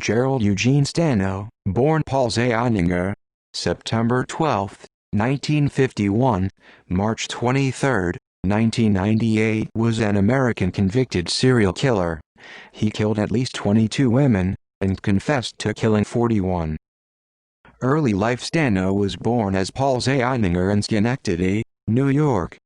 Gerald Eugene Stano, born Paul Zaininger, September 12, 1951, March 23, 1998, was an American convicted serial killer. He killed at least 22 women, and confessed to killing 41. Early life. Stano was born as Paul Zaininger in Schenectady, New York.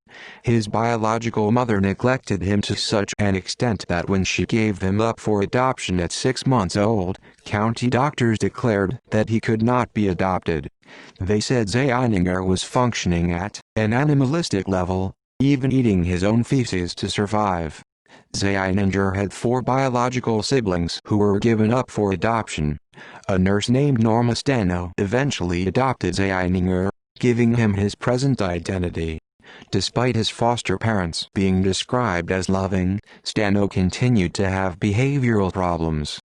His biological mother neglected him to such an extent that when she gave him up for adoption at 6 months old, county doctors declared that he could not be adopted. They said Zaininger was functioning at an animalistic level, even eating his own feces to survive. Zaininger had 4 biological siblings who were given up for adoption. A nurse named Norma Stano eventually adopted Zaininger, giving him his present identity. Despite his foster parents being described as loving, Stano continued to have behavioral problems.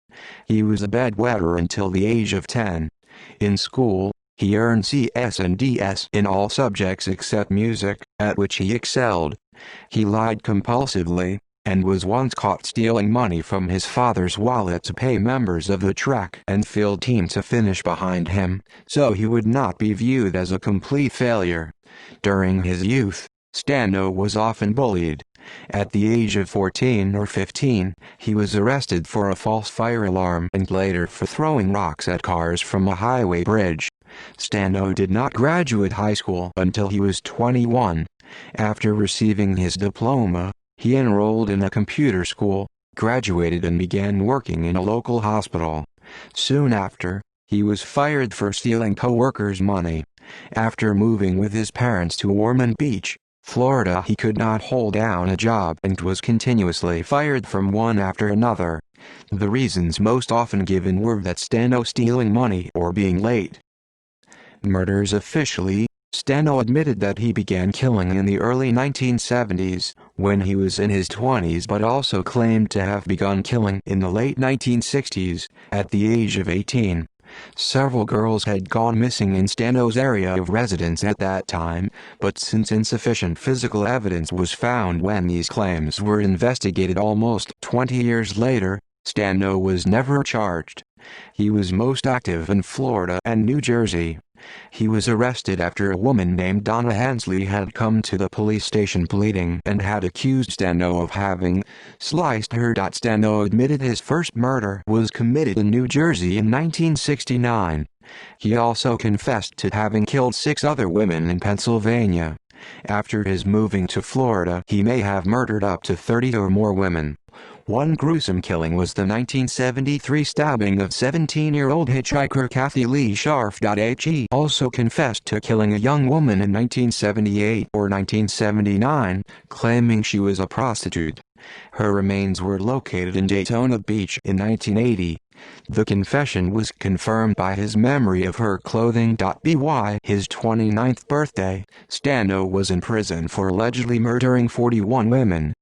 He was a bedwetter until the age of 10. In school, he earned CS and DS in all subjects except music, at which he excelled. He lied compulsively, and was once caught stealing money from his father's wallet to pay members of the track and field team to finish behind him, so he would not be viewed as a complete failure. During his youth, Stano was often bullied. At the age of 14 or 15, he was arrested for a false fire alarm and later for throwing rocks at cars from a highway bridge. Stano did not graduate high school until he was 21. After receiving his diploma, he enrolled in a computer school, graduated and began working in a local hospital. Soon after, he was fired for stealing co-workers' money. After moving with his parents to Ormond Beach, Florida, he could not hold down a job and was continuously fired from one after another. The reasons most often given were that Stano stealing money or being late. Murders. Officially, Stano admitted that he began killing in the early 1970s, when he was in his 20s, but also claimed to have begun killing in the late 1960s, at the age of 18. Several girls had gone missing in Stano's area of residence at that time, but since insufficient physical evidence was found when these claims were investigated almost 20 years later, Stano was never charged. He was most active in Florida and New Jersey. He was arrested after a woman named Donna Hensley had come to the police station pleading and had accused Stano of having sliced her. Stano admitted his first murder was committed in New Jersey in 1969. He also confessed to having killed 6 other women in Pennsylvania. After his moving to Florida, he may have murdered up to 30 or more women. One gruesome killing was the 1973 stabbing of 17-year-old hitchhiker Kathy Lee Scharf. He also confessed to killing a young woman in 1978 or 1979, claiming she was a prostitute. Her remains were located in Daytona Beach in 1980. The confession was confirmed by his memory of her clothing. By his 29th birthday, Stano was in prison for allegedly murdering 41 women.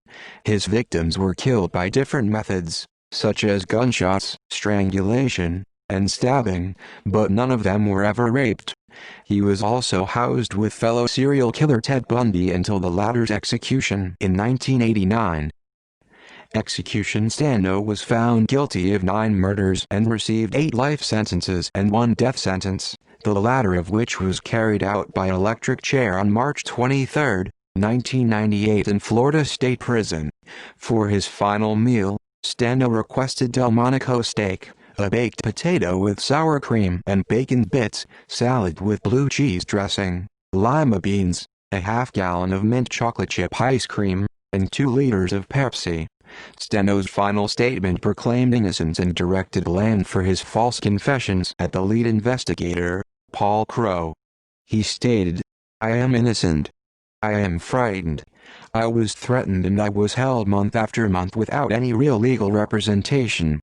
His victims were killed by different methods, such as gunshots, strangulation, and stabbing, but none of them were ever raped. He was also housed with fellow serial killer Ted Bundy until the latter's execution in 1989. Execution. Stano was found guilty of 9 murders and received 8 life sentences and 1 death sentence, the latter of which was carried out by electric chair on March 23, 1998 in Florida State Prison. For his final meal, Stano requested Delmonico steak, a baked potato with sour cream and bacon bits, salad with blue cheese dressing, lima beans, a half-gallon of mint chocolate chip ice cream, and 2 liters of Pepsi. Stano's final statement proclaimed innocence and directed blame for his false confessions at the lead investigator, Paul Crow. He stated, "I am innocent. I am frightened. I was threatened and I was held month after month without any real legal representation.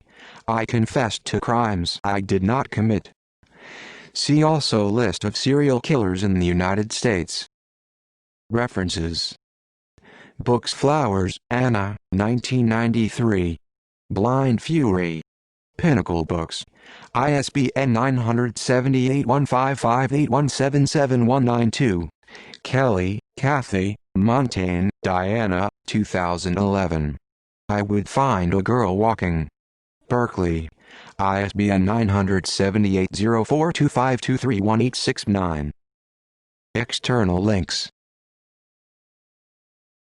I confessed to crimes I did not commit." See also List of serial killers in the United States. References. Books. Flowers, Anna, 1993. Blind Fury. Pinnacle Books. ISBN 978-155-8177192. Kelly, Kathy, Montaigne, Diana, 2011. I Would Find a Girl Walking. Berkeley. ISBN 978-0425231869. External links.